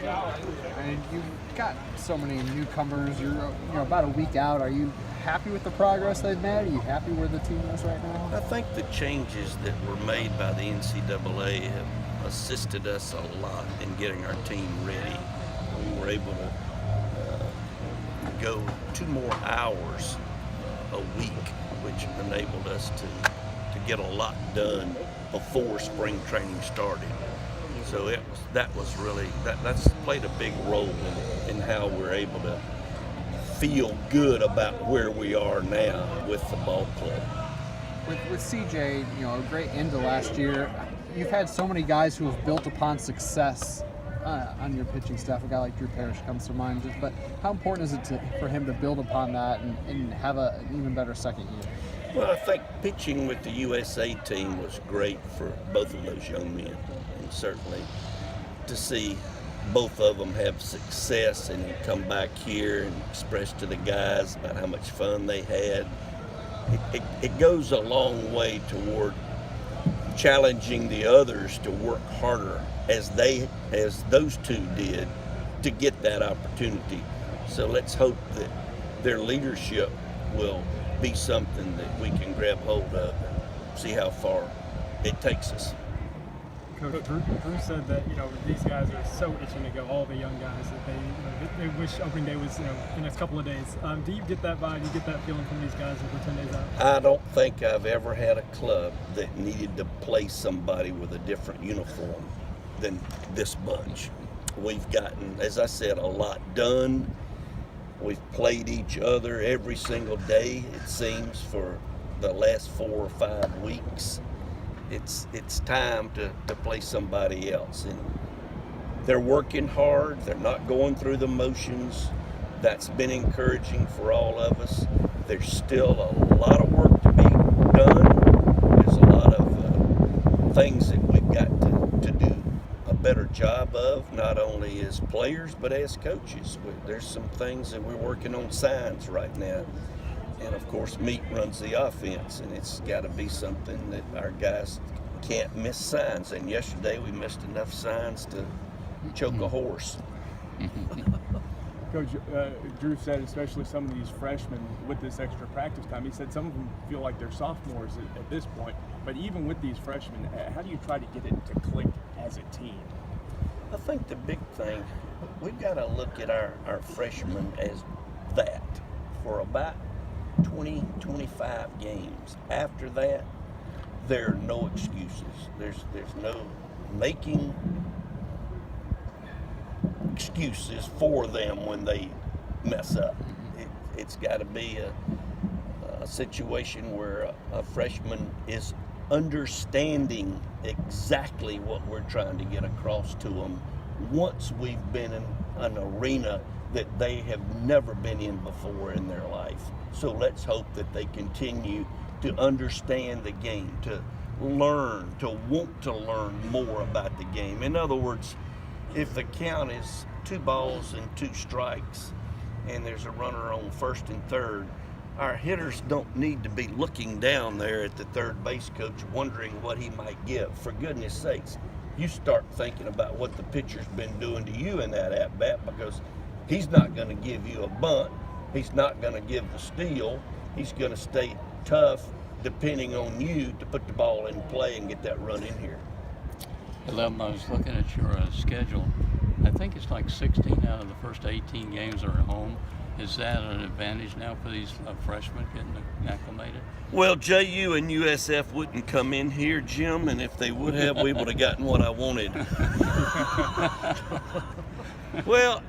And you've got so many newcomers. You're about a week out. Are you happy with the progress they've made? Are you happy where the team is right now? I think the changes that were made by the NCAA have assisted us a lot in getting our team ready. We were able to go 2 more hours a week, which enabled us to get a lot done before spring training started. So that's played a big role in how we're able to feel good about where we are now with the ball club. With CJ, a great end to last year. You've had so many guys who have built upon success on your pitching staff. A guy like Drew Parrish comes to mind. But how important is it for him to build upon that and have an even better second year? Well, I think pitching with the USA team was great for both of those young men. And certainly to see both of them have success and come back here and express to the guys about how much fun they had, it goes a long way toward challenging the others to work harder as those two did to get that opportunity. So let's hope that their leadership will be something that we can grab hold of and see how far it takes us. Coach, Drew said that these guys are so itching to go. All the young guys that they wish opening day was in the next couple of days. Do you get that vibe? Do you get that feeling from these guys with 10 days out? I don't think I've ever had a club that needed to play somebody with a different uniform than this bunch. We've gotten, as I said, a lot done. We've played each other every single day, it seems, for the last 4 or 5 weeks. It's time to play somebody else. And they're working hard. They're not going through the motions. That's been encouraging for all of us. There's still a lot of work to be done. There's a lot of things that we've got to do a better job of, not only as players but as coaches. There's some things that we're working on signs right now. And of course, Meat runs the offense, and it's got to be something that our guys can't miss signs. And yesterday we missed enough signs to choke a horse. Coach, Drew said especially some of these freshmen with this extra practice time, he said some of them feel like they're sophomores at this point. But even with these freshmen, how do you try to get it to click as a team? I think the big thing, we've got to look at our freshmen as that for about 20-25 games. After that, there are no excuses. There's no making excuses for them when they mess up. It's got to be a situation where a freshman is understanding exactly what we're trying to get across to them once we've been in an arena that they have never been in before in their life. So let's hope that they continue to understand the game, to learn, to want to learn more about the game. In other words, if the count is 2 balls and 2 strikes and there's a runner on first and third, our hitters don't need to be looking down there at the third base coach wondering what he might give. For goodness sakes, you start thinking about what the pitcher's been doing to you in that at-bat, because he's not going to give you a bunt. He's not going to give the steal. He's going to stay tough depending on you to put the ball in play and get that run in here. 11, I was looking at your schedule. I think it's like 16 out of the first 18 games are at home. Is that an advantage now for these freshmen getting acclimated? Well, JU and USF wouldn't come in here, Jim, and if they would have, we would have gotten what I wanted. Well,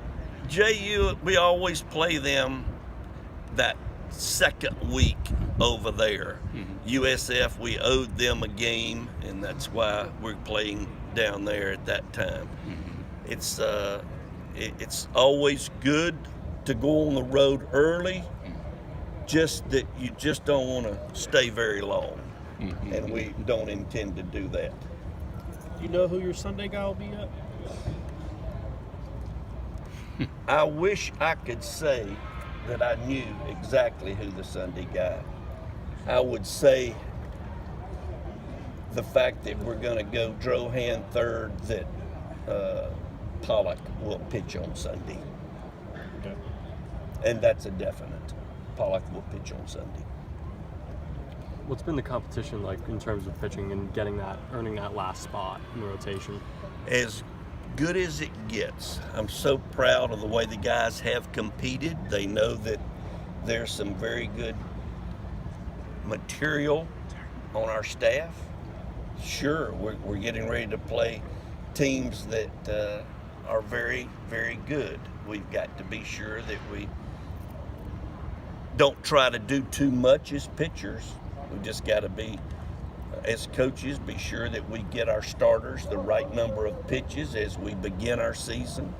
JU, we always play them that second week over there. USF, we owed them a game, and that's why we're playing down there at that time. It's always good to go on the road early, just that you just don't want to stay very long, and we don't intend to do that. Do you know who your Sunday guy will be at? I wish I could say that I knew exactly who the Sunday guy. I would say the fact that we're going to go Drohan third, that Pollock will pitch on Sunday. Okay. And that's a definite. Pollock will pitch on Sunday. What's been the competition like in terms of pitching and earning that last spot in the rotation? As good as it gets. I'm so proud of the way the guys have competed. They know that there's some very good material on our staff. Sure, we're getting ready to play teams that are very, very good. We've got to be sure that we don't try to do too much as pitchers. We just got to be, as coaches, be sure that we get our starters the right number of pitches as we begin our season.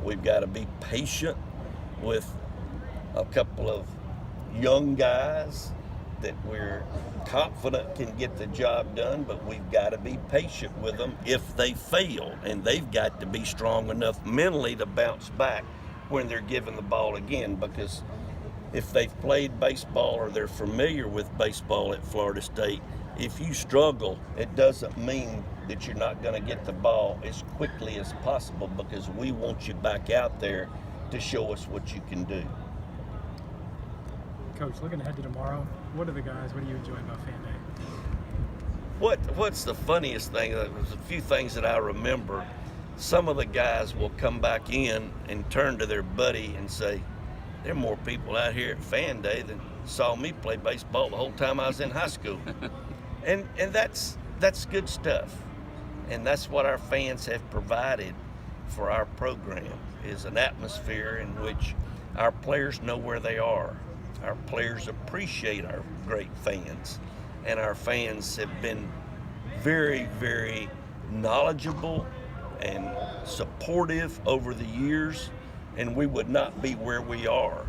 We've got to be patient with a couple of young guys that we're confident can get the job done, but we've got to be patient with them if they fail, and they've got to be strong enough mentally to bounce back when they're given the ball again, because if they've played baseball or they're familiar with baseball at Florida State, if you struggle, it doesn't mean that you're not going to get the ball as quickly as possible, because we want you back out there to show us what you can do. Coach, looking ahead to tomorrow, what are you enjoying about Fan Day? What's the funniest thing? There's a few things that I remember. Some of the guys will come back in and turn to their buddy and say, there are more people out here at Fan Day than saw me play baseball the whole time I was in high school. and that's good stuff. And that's what our fans have provided for our program, is an atmosphere in which our players know where they are. Our players appreciate our great fans, and our fans have been very, very knowledgeable and supportive over the years, and we would not be where we are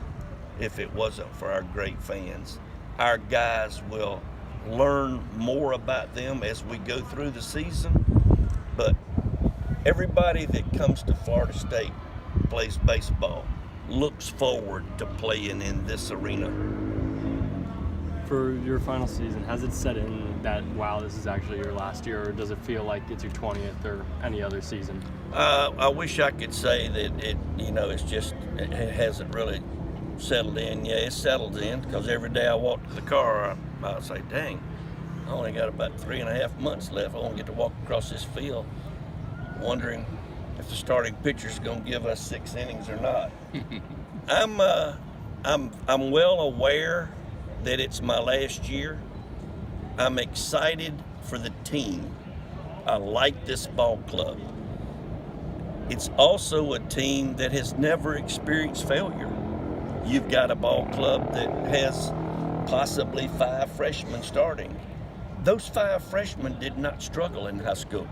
if it wasn't for our great fans. Our guys will learn more about them as we go through the season, but everybody that comes to Florida State plays baseball looks forward to playing in this arena. For your final season, has it set in that, wow, this is actually your last year, or does it feel like it's your 20th or any other season? I wish I could say that it hasn't really settled in. Yeah, it's settled in, because every day I walk to the car, I say, dang, I only got about 3.5 months left. I won't get to walk across this field wondering if the starting pitcher's going to give us 6 innings or not. I'm well aware that it's my last year. I'm excited for the team. I like this ball club. It's also a team that has never experienced failure. You've got a ball club that has possibly 5 freshmen starting. Those 5 freshmen did not struggle in high school.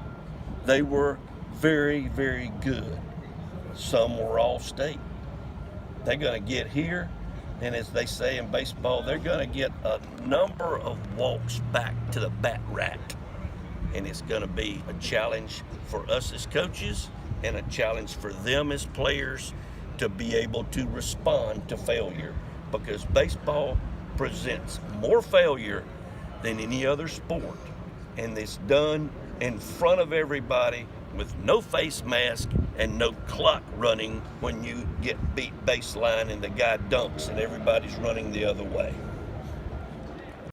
They were very, very good. Some were all-state. They're going to get here, and as they say in baseball, they're going to get a number of walks back to the bat rack. And it's going to be a challenge for us as coaches and a challenge for them as players to be able to respond to failure, because baseball presents more failure than any other sport, and it's done in front of everybody with no face mask and no clock running when you get beat baseline and the guy dunks and everybody's running the other way.